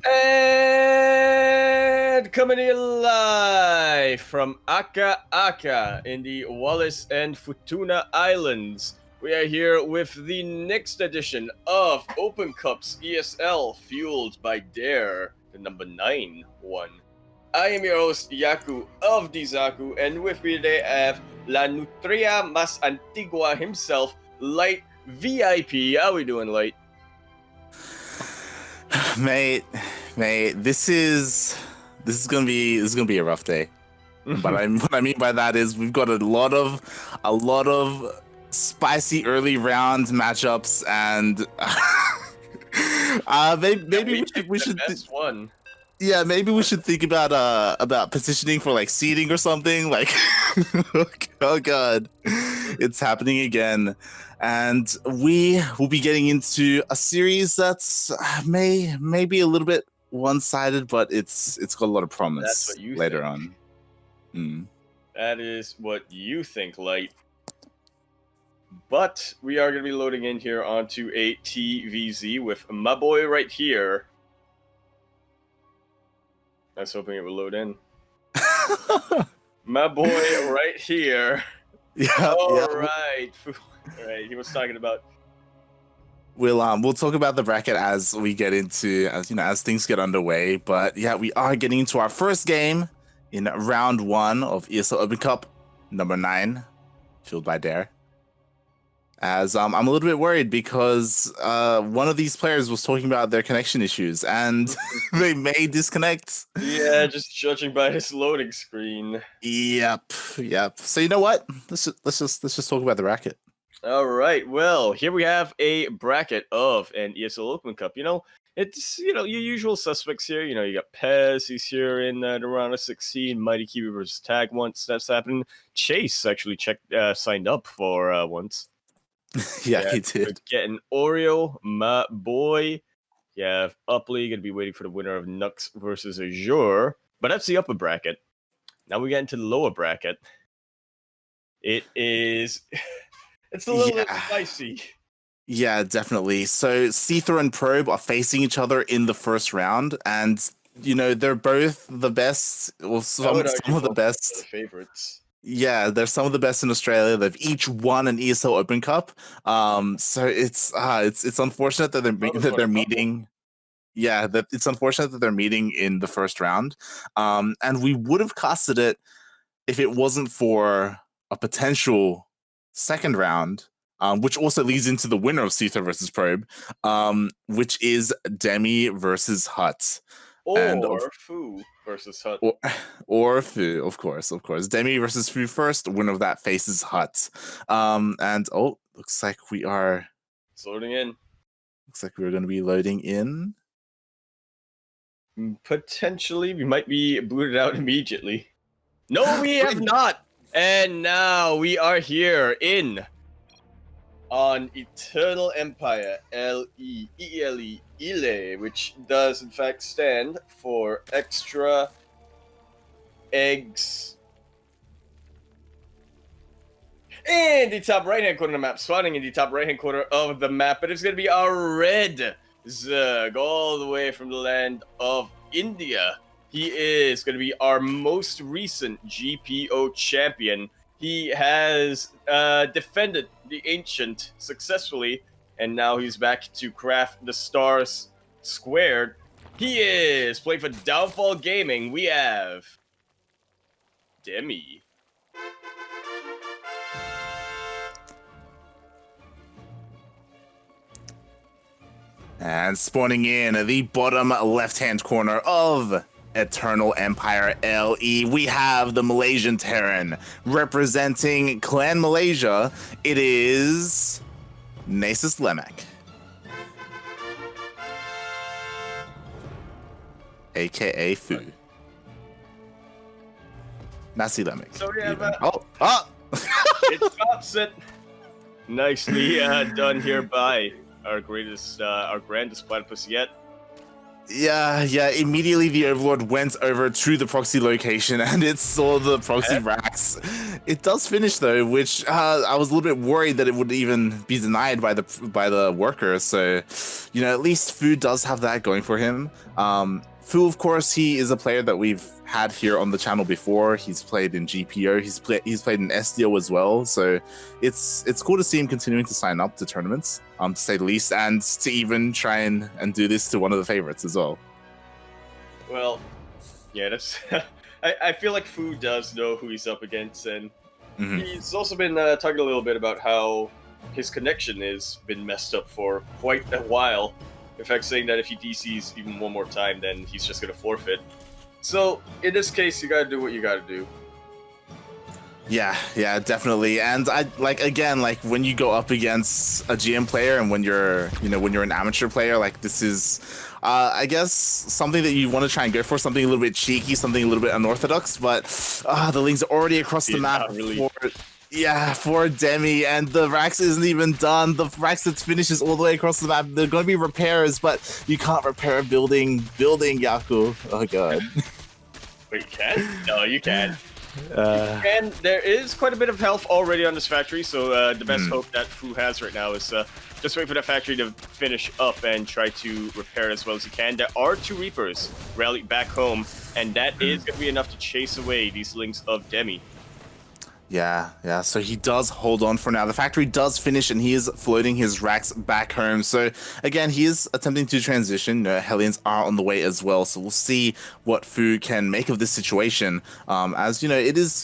And coming in live from Aka Aka in the Wallis and Futuna Islands, we are here with the next edition of Open Cup's ESL Fueled by Dare, the number 9 one. I am your host, Yaku of Dizaku, and with me today I have La Nutria Mas Antigua himself, Light VIP. How we doing, Light? Mate, this is gonna be a rough day. But what I mean by that is we've got a lot of spicy early round matchups, and maybe we should one. Yeah, maybe we should think about petitioning for like seeding or something. Like, oh god, it's happening again, and we will be getting into a series that's may be a little bit one-sided, but it's got a lot of promise. That's what you later think. on. That is what you think, Light. But we are going to be loading in here onto a TVZ with my boy right here. I was hoping it would load in. My boy right here. Yeah. All right. He was talking about. We'll talk about the bracket as we get into as things get underway. But yeah, we are getting into our first game in round 1 of ESL Open Cup number 9, fueled by Dare. As I'm a little bit worried because one of these players was talking about their connection issues and they may disconnect. Yeah, just judging by his loading screen. Yep. So you know what? Let's just talk about the bracket. All right. Well, here we have a bracket of an ESL Open Cup. It's your usual suspects here. You got Pez. He's here in the round of 16. Mighty Kiwi versus Tag once that's happening. Chase actually signed up for once. Yeah, he did. Getting Oreo, my boy. You have Upley going to be waiting for the winner of Nux versus Azure. But that's the upper bracket. Now we get into the lower bracket. It's a little bit spicy. Yeah, definitely. So Seether and Probe are facing each other in the first round, and they're both the best, or some of the best favorites. Yeah, they're some of the best in Australia. They've each won an ESL Open Cup. So it's unfortunate that they're meeting. Yeah, it's unfortunate that they're meeting in the first round. And we would have casted it if it wasn't for a potential second round, which also leads into the winner of Seether versus Probe, which is Demi versus Hut. Or foO versus Hut. Or foO, of course. Demi versus foO first. Winner of that faces Hut. And looks like we are. It's loading in. Looks like we're going to be loading in. Potentially, we might be booted out immediately. No, we have not. And now we are here on Eternal Empire, L-E-E-L-E, Ile, which does in fact stand for extra eggs. In the top right-hand corner of the map, spawning in the top right-hand corner of the map, but it's going to be our red Zerg, all the way from the land of India. He is going to be our most recent GPO champion. He has defended the Ancient successfully, and now he's back to craft the Stars Squared. He is playing for Downfall Gaming. We have Demi. And spawning in the bottom left-hand corner of Eternal Empire LE, we have the Malaysian Terran representing Clan Malaysia. It is Nasus Lemak, aka foO. Nasi Lemak. So yeah, it stops it. Nicely done here by our grandest platypus yet. Yeah, immediately the Overlord went over to the proxy location and it saw the proxy racks. It does finish though, which I was a little bit worried that it would even be denied by the worker. So, at least foO does have that going for him. foO, of course, he is a player that we've had here on the channel before. He's played in GPO, he's played in SDO as well. So it's cool to see him continuing to sign up to tournaments, to say the least, and to even try and do this to one of the favorites as well. Well, yeah, that's. I feel like foO does know who he's up against, and he's also been talking a little bit about how his connection has been messed up for quite a while. In fact, saying that if he DCs even one more time, then he's just going to forfeit. So, in this case, you got to do what you got to do. Yeah, definitely. And again, when you go up against a GM player and when you're an amateur player, this is, I guess, something that you want to try and go for, something a little bit cheeky, something a little bit unorthodox, but the Lings are already across the map. For Demi, and the Rax isn't even done. The Rax that finishes all the way across the map. There are going to be repairs, but you can't repair a building, Yaku. Oh god. Wait, you can? No, you can. And there is quite a bit of health already on this factory, so the best hope that foO has right now is just wait for that factory to finish up and try to repair it as well as he can. There are 2 Reapers rallied back home, and that is going to be enough to chase away these Lings of Demi. Yeah. So he does hold on for now. The factory does finish, and he is floating his racks back home. So again, he is attempting to transition. Hellions are on the way as well. So we'll see what foO can make of this situation. As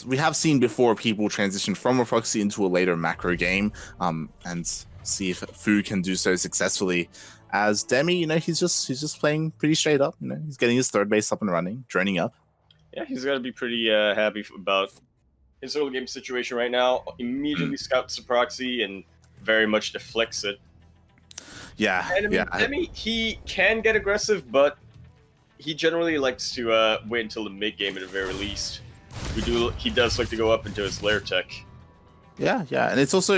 we have seen before people transition from a proxy into a later macro game, and see if foO can do so successfully. As Demi, he's just playing pretty straight up. He's getting his third base up and running, droning up. Yeah, he's got to be pretty happy about his early game situation right now. Immediately scouts the proxy and very much deflects it. Yeah, and Demi, he can get aggressive, but he generally likes to wait until the mid game at the very least. He does like to go up into his lair tech. Yeah, and it was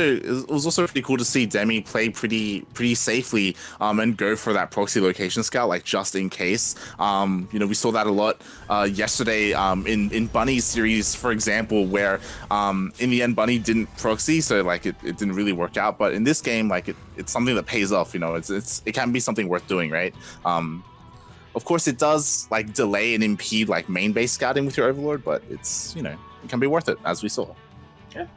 also pretty cool to see Demi play pretty safely and go for that proxy location scout, just in case. We saw that a lot yesterday in Bunny's series, for example, where in the end Bunny didn't proxy, so it didn't really work out. But in this game, it's something that pays off. It can be something worth doing, right? Of course, it does delay and impede main base scouting with your Overlord, but it's it can be worth it, as we saw. Yeah.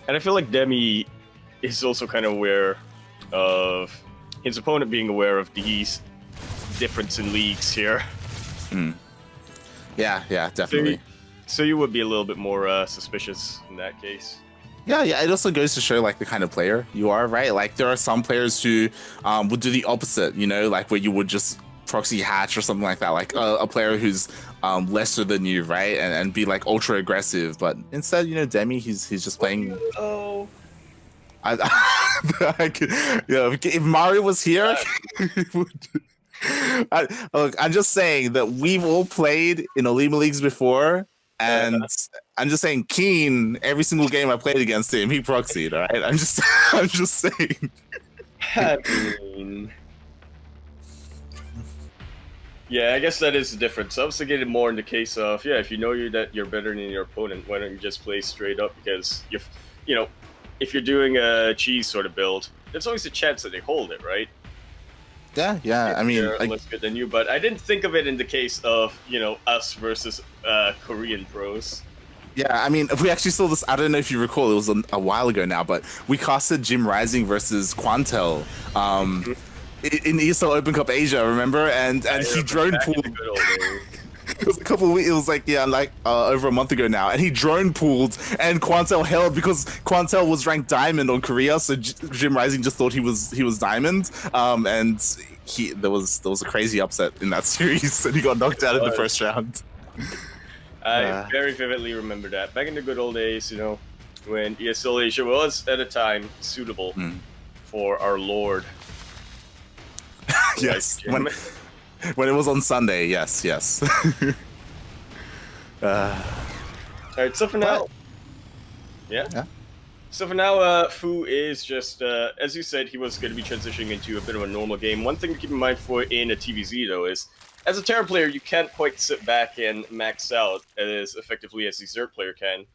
And I feel like Demi is also kind of aware of his opponent being aware of these difference in leagues here. Yeah, definitely. So you would be a little bit more suspicious in that case. Yeah, it also goes to show the kind of player you are, right? There are some players who would do the opposite, where you would just proxy hatch or something like that, a player who's lesser than you, right, and be ultra aggressive. But instead, Demi, he's just playing. Oh. If Mario was here, I'm just saying that we've all played in Olima leagues before, and I'm just saying, Keen, every single game I played against him, he proxied. All right, I'm just saying. I mean. Yeah, I guess that is the difference. I was thinking more in the case of, if you know that you're better than your opponent, why don't you just play straight up? Because, if you're doing a cheese sort of build, there's always a chance that they hold it, right? Yeah. I mean, they're less good than you, but I didn't think of it in the case of, us versus Korean pros. Yeah, I mean, we actually saw this, I don't know if you recall, it was a while ago now, but we casted Jim Rising versus Quantel. In ESL Open Cup Asia, remember? And he drone pooled. It was a couple of weeks. It was over a month ago now, and he drone pooled, and Quantel held because Quantel was ranked Diamond on Korea, so Jim Rising just thought he was Diamond, and there was a crazy upset in that series, and he got knocked out in the first round. I very vividly remember that back in the good old days, when ESL Asia was at a time suitable for our Lord. Yes, when it was on Sunday, yes. All right, so for now, yeah. So for now, foO is just, as you said, he was going to be transitioning into a bit of a normal game. One thing to keep in mind for in a TVZ, though, is as a Terran player, you can't quite sit back and max out as effectively as the Zerg player can.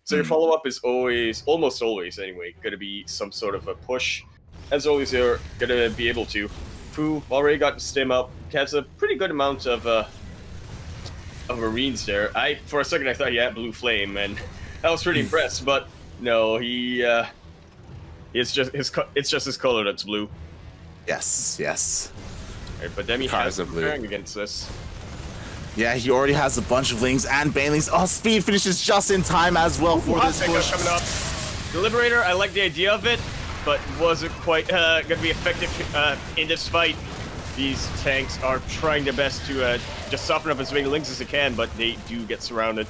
So your follow-up is always, almost always anyway, going to be some sort of a push. As always, you're going to be able to. foO already got the stim up, has a pretty good amount of Marines there. For a second, I thought he had Blue Flame, and I was pretty impressed, but no, it's just his color that's blue. Yes, yes. Right, but Demi has preparing against this. Yeah, he already has a bunch of Lings and Banelings. Oh, speed finishes just in time as well for this push. Coming up. The Liberator, I like the idea of it, but wasn't quite going to be effective in this fight. These tanks are trying their best to just soften up as many Lings as they can, but they do get surrounded.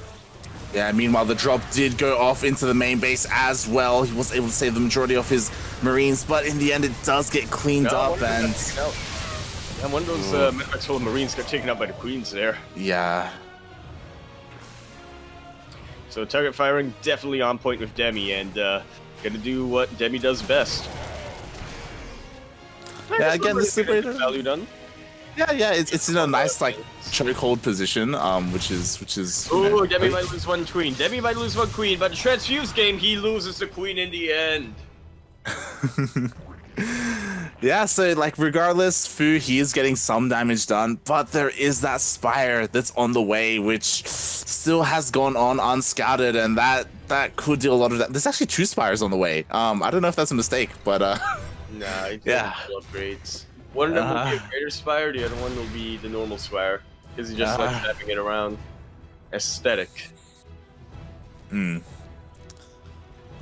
Yeah, meanwhile, the drop did go off into the main base as well. He was able to save the majority of his Marines, but in the end, it does get cleaned up. And one of those medivacs full of Marines got taken out by the Queens there. Yeah. So target firing definitely on point with Demi, and gonna do what Demi does best. Yeah, again, this Liberator value done. Yeah, it's in a nice like chokehold position, which is. Oh, Demi might lose one queen. Demi might lose one queen, but the transfuse game, he loses the queen in the end. Yeah, so like regardless, foO, he is getting some damage done, but there is that Spire that's on the way, which still has gone on unscouted, and that could deal a lot of that. There's actually 2 Spires on the way. I don't know if that's a mistake, but nah, yeah, upgrades. One of them will be a greater Spire, the other one will be the normal Spire, because he just likes tapping it around. Aesthetic.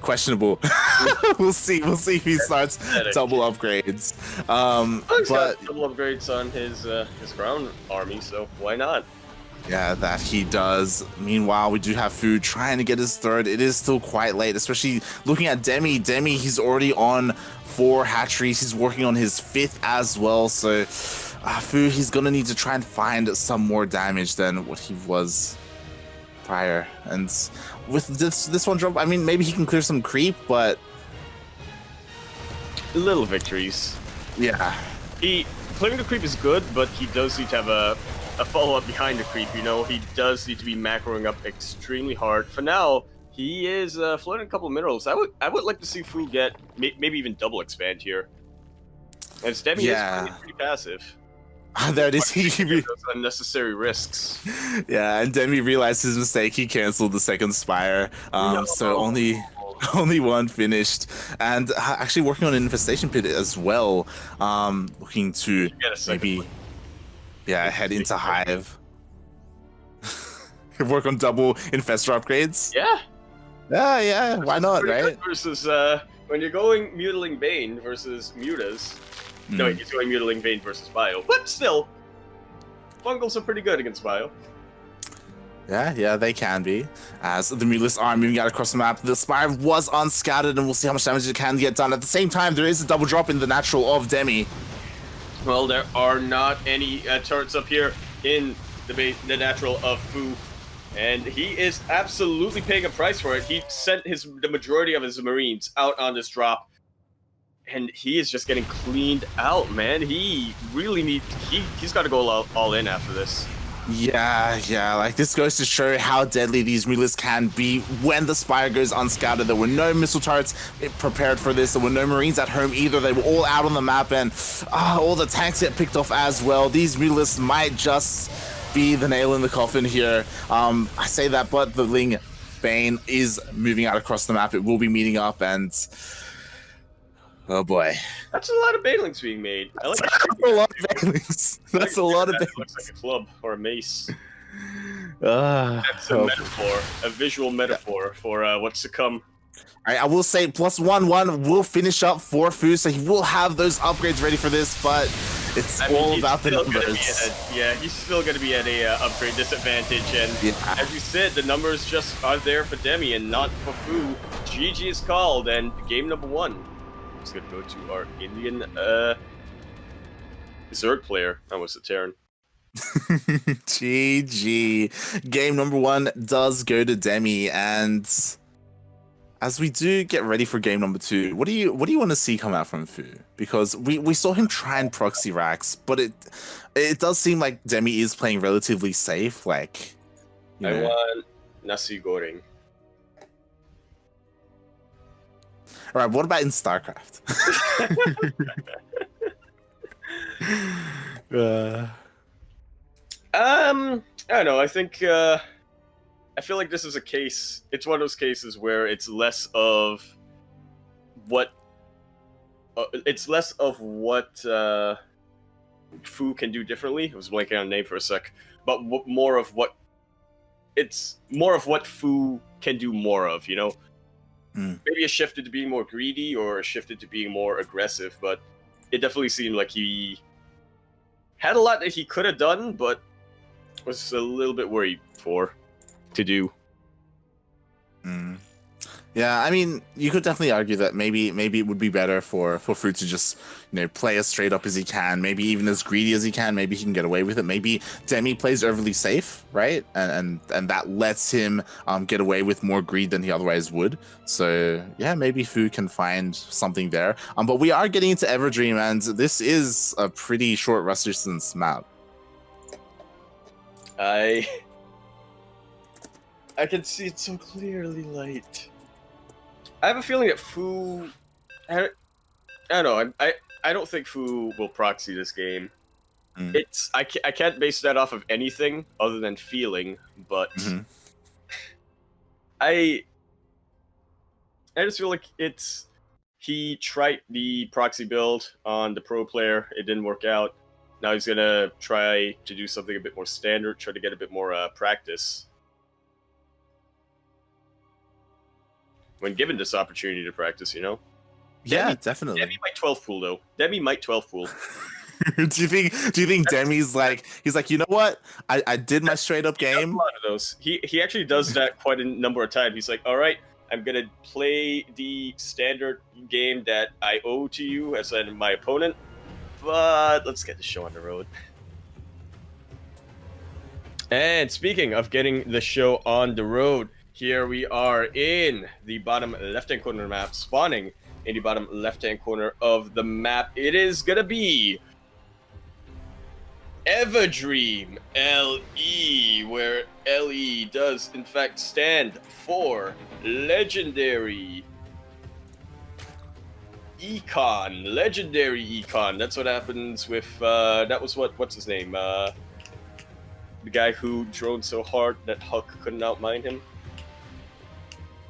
Questionable. We'll see if he starts double upgrades. He's got double upgrades on his ground army, so why not? Yeah, that he does. Meanwhile, we do have foO trying to get his third. It is still quite late, especially looking at Demi. Demi, he's already on 4 hatcheries. He's working on his 5th as well. So foO, he's gonna need to try and find some more damage than what he was prior. And with this one drop, I mean, maybe he can clear some creep, but little victories. Yeah, clearing the creep is good, but he does need to have a follow-up behind the creep. You know, he does need to be macroing up extremely hard. For now, he is floating a couple of minerals. I would like to see foO get maybe even double expand here. And Demi is pretty passive. There it is. Those unnecessary risks. Yeah, and Demi realized his mistake. He canceled the second Spire. So only one finished, and actually working on an infestation pit as well. Looking to maybe head into Hive. Work on double infestor upgrades. Yeah. Why not, right? Versus when you're going Mutiling Bane versus Mutas. No, he's going Mutiling Bane versus Bio, but still, fungals are pretty good against Bio. Yeah, they can be. As the Mutalist are moving out across the map, the Spire was unscattered, and we'll see how much damage it can get done. At the same time, there is a double drop in the natural of Demi. Well, there are not any turrets up here in the natural of foO, and he is absolutely paying a price for it. He sent the majority of his Marines out on this drop, and he is just getting cleaned out, man. He really he's got to go all in after this. Yeah, like this goes to show how deadly these Mutalists can be when the Spire goes unscouted. There were no missile turrets prepared for this. There were no Marines at home either. They were all out on the map, and all the tanks get picked off as well. These Mutalists might just be the nail in the coffin here. I say that, but the Ling Bane is moving out across the map. It will be meeting up, and oh boy. That's a lot of Banelings being made. I like a lot of Banelings. That's a lot of Banelings. Looks like a club or a mace. That's a metaphor, a visual metaphor for what's to come. I will say +1/1 will finish up for foO, so he will have those upgrades ready for this, but it's all about the numbers. He's still going to be at a upgrade disadvantage, and as you said, the numbers just are there for Demi and not for foO. GG is called, and game number 1. Just gonna go to our Indian Zerg player. I was a Terran. GG. Game number 1 does go to Demi, and As we do get ready for game number 2, what do you want to see come out from foO? Because we saw him try and proxy racks, but it does seem like Demi is playing relatively safe. Like, I want nasi goreng. All right, what about in StarCraft? I don't know. I think I feel like this is a case. It's one of those cases where it's less of what foO can do differently. I was blanking on the name for a sec, but more of what foO can do more of. You know, maybe it shifted to being more greedy or shifted to being more aggressive, but it definitely seemed like he had a lot that he could have done, but was a little bit worried to do. Yeah, I mean, you could definitely argue that maybe it would be better for foO to just, play as straight up as he can, maybe even as greedy as he can. Maybe he can get away with it. Maybe Demi plays overly safe, right? And that lets him get away with more greed than he otherwise would. So yeah, maybe foO can find something there. But we are getting into Everdream, and this is a pretty short resistance map. I can see it so clearly, light. I have a feeling that foO. I don't know. I don't think foO will proxy this game. I can't base that off of anything other than feeling, but I just feel like he tried the proxy build on the pro player. It didn't work out. Now he's gonna try to do something a bit more standard, try to get a bit more practice. When given this opportunity to practice, Yeah, Demi, definitely. Demi might 12 pool though. Demi might 12 pool. Do you think Demi's he's like, you know what? I did my straight up game. A lot of those. He actually does that quite a number of times. He's like, all right, I'm gonna play the standard game that I owe to you as my opponent, but let's get the show on the road. And speaking of getting the show on the road, here we are in the bottom left-hand corner of the map, spawning in the bottom left-hand corner of the map. It is gonna be Everdream LE, where LE does in fact stand for Legendary Econ. Legendary Econ. That's what happens with that was what's his name? The guy who droned so hard that Huck couldn't outmine him.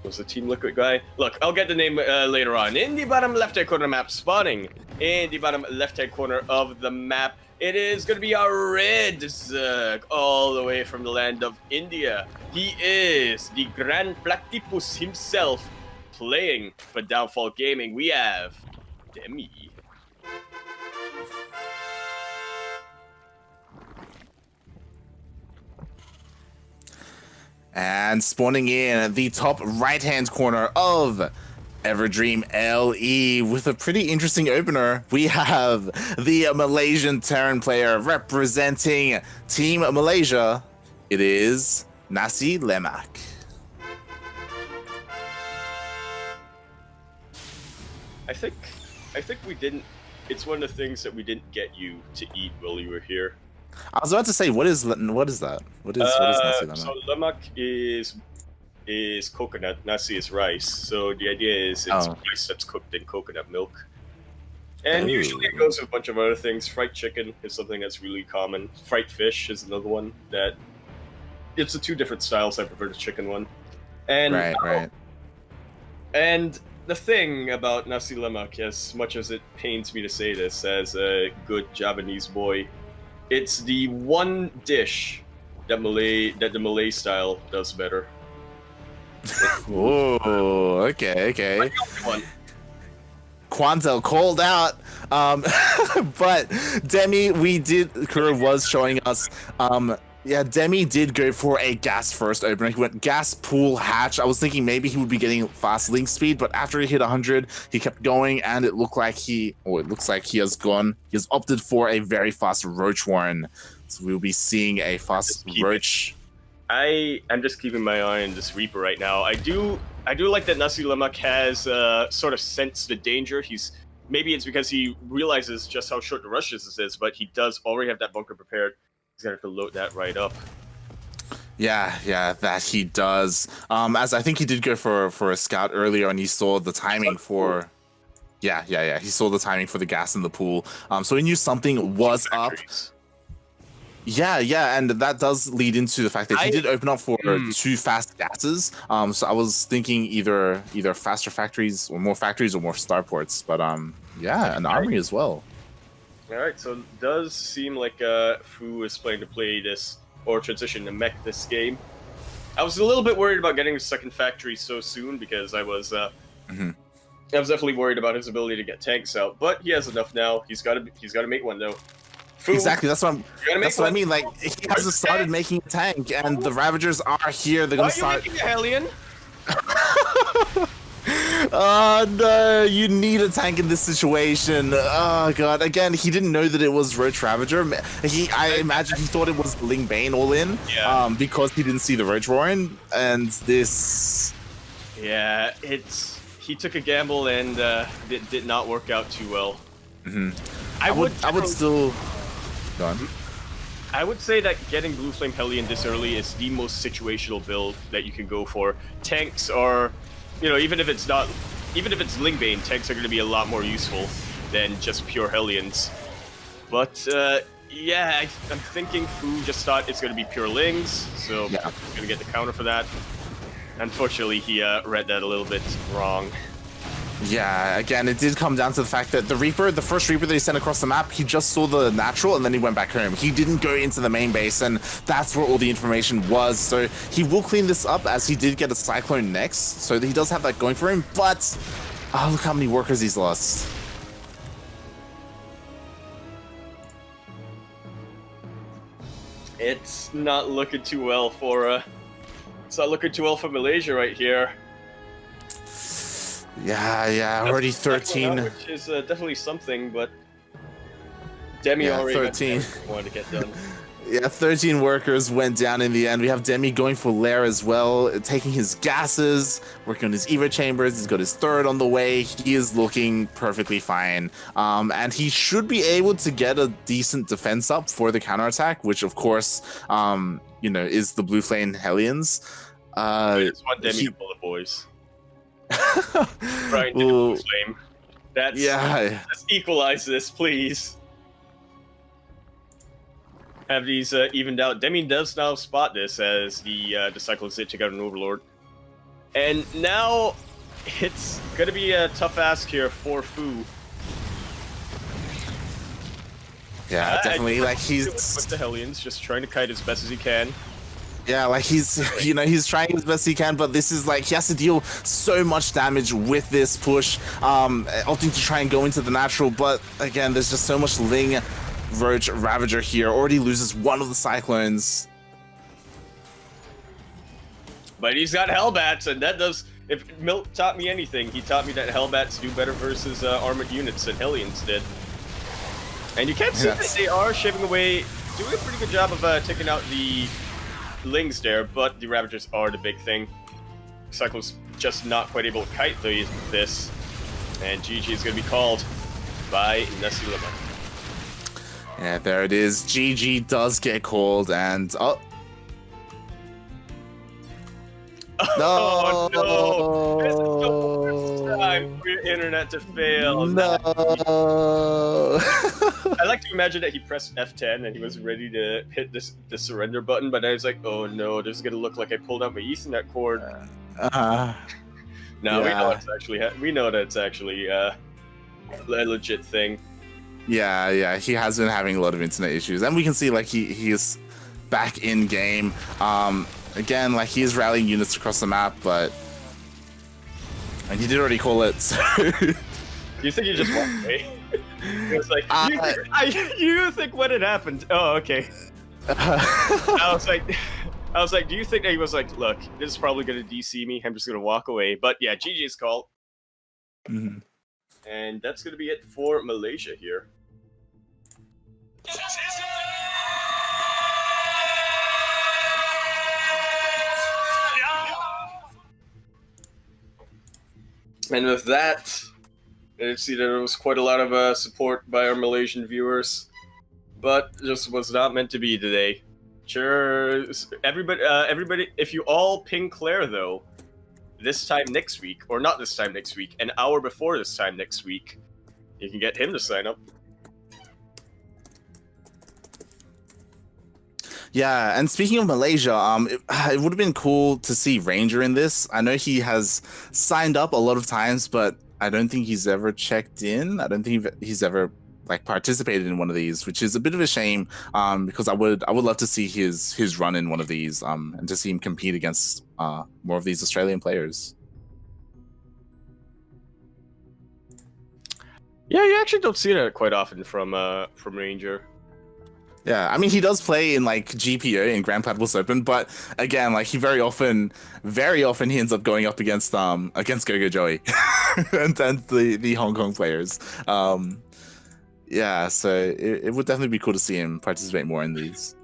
Was the Team Liquid guy? Look, I'll get the name later on. In the bottom left-hand corner of the map, spawning in the bottom left-hand corner of the map, it is going to be our red Zerg, all the way from the land of India. He is the Grand Platypus himself, playing for Downfall Gaming. We have Demi. And spawning in the top right-hand corner of Everdream LE with a pretty interesting opener, we have the Malaysian Terran player representing Team Malaysia. It is Nasi Lemak. I think we didn't. It's one of the things that we didn't get you to eat while you were here. I was about to say, what is that? What is Nasi Lemak? So lemak is coconut, nasi is rice. So the idea is it's rice that's cooked in coconut milk. And usually it goes with a bunch of other things. Fried chicken is something that's really common. Fried fish is another one that... It's the two different styles. I prefer the chicken one. And, right. And the thing about nasi lemak, as much as it pains me to say this as a good Javanese boy, it's the one dish that the Malay style does better. Oh, okay. Kwanzaa called out. But Demi, Kuro was showing us. Demi did go for a gas first opener. He went gas, pool, hatch. I was thinking maybe he would be getting fast link speed, but after he hit 100, he kept going, and it looks like he has opted for a very fast Roach Warren. So we'll be seeing a fast Roach. I'm just keeping my eye on this Reaper right now. I I do like that Nasi Lemak has sort of sensed the danger. Maybe it's because he realizes just how short the rush this is, but he does already have that bunker prepared. He's gonna have to load that right up. Yeah, that he does. As I think he did go for a scout earlier, and he saw the timing for. Yeah. He saw the timing for the gas in the pool. So he knew something was up. Yeah, and that does lead into the fact that he did open up for 2 fast gases. So I was thinking either faster factories or more starports, but yeah, an armory as well. All right, so it does seem like foO is planning to play this or transition to mech this game. I was a little bit worried about getting a second factory so soon because I was definitely worried about his ability to get tanks out, but he has enough now. He's got to make one though. foO, exactly, that's what I mean. Like, he hasn't started making a tank, and the Ravagers are here. They're gonna start. Why are you making a Hellion? Oh no, you need a tank in this situation. Oh god, again, he didn't know that it was Roach Ravager. I imagine he thought it was Ling Bane all in, because he didn't see the Roach Roaring, and this. Yeah, he took a gamble and it did not work out too well. I would still. Go on. I would say that getting Blue Flame Hellion this early is the most situational build that you can go for. Tanks are, even if it's Ling Bane, tanks are going to be a lot more useful than just pure Hellions. But yeah, I'm thinking foO just thought it's going to be pure Lings, so he's going to get the counter for that. Unfortunately, he read that a little bit wrong. Yeah, again, it did come down to the fact that the first Reaper that he sent across the map, he just saw the natural and then he went back home. He didn't go into the main base, and that's where all the information was. So he will clean this up, as he did get a Cyclone next, so he does have that going for him, but look how many workers he's lost. It's not looking too well for Malaysia right here. Yeah, already 13. Which is definitely something, but Demi already 13. wanted to get done. Yeah, 13 workers went down in the end. We have Demi going for Lair as well, taking his gases, working on his Evo chambers. He's got his third on the way. He is looking perfectly fine. And he should be able to get a decent defense up for the counterattack, which of course, is the Blue Flame Hellions. I just want Demi to pull the boys. Right into the Blue Flame. Let's equalize this, please. Have these evened out. Demi does now spot this as the Cyclones did take out an Overlord. And now it's going to be a tough ask here for foO. Yeah, definitely. Like, he's with the Hellions, just trying to kite as best as he can. Yeah, like he's trying his best he can, but this is like he has to deal so much damage with this push, opting to try and go into the natural, but again, there's just so much Ling Roach Ravager here. Already loses one of the Cyclones. But he's got Hellbats, and that does, if Milk taught me anything, he taught me that Hellbats do better versus armored units than Hellions did. And you can't see that they are shaving away, doing a pretty good job of taking out the Lings there, but the Ravagers are the big thing. Cyclone's just not quite able to kite this, and GG is going to be called by Nasi Lemak. Yeah, there it is. GG does get called, and Oh no! This is the worst time for your internet to fail. No. I like to imagine that he pressed F10 and he was ready to hit the surrender button, but I was like, oh no, this is gonna look like I pulled out my Ethernet cord. No, we know it's actually a legit thing. Yeah, he has been having a lot of internet issues, and we can see like he is back in game. Again, like he is rallying units across the map, and he did already call it. So. You think he just walked away? It was like, you think when it happened? Oh, okay. I was like, do you think that he was like, look, this is probably gonna DC me. I'm just gonna walk away. But yeah, GG's call. And that's gonna be it for Malaysia here. And with that, I see that there was quite a lot of support by our Malaysian viewers, but just was not meant to be today. Sure, everybody, if you all ping Claire though, this time next week, or not this time next week, an hour before this time next week, you can get him to sign up. Yeah, and speaking of Malaysia, it would have been cool to see Ranger in this. I know he has signed up a lot of times, but I don't think he's ever checked in. I don't think he's ever like participated in one of these, which is a bit of a shame. Because I would love to see his run in one of these. And to see him compete against more of these Australian players. Yeah, you actually don't see that quite often from Ranger. Yeah, I mean, he does play in like GPO in Grand Platypus Open, but again, like he very often he ends up going up against Gogo Joey and the Hong Kong players. Yeah, so it would definitely be cool to see him participate more in these.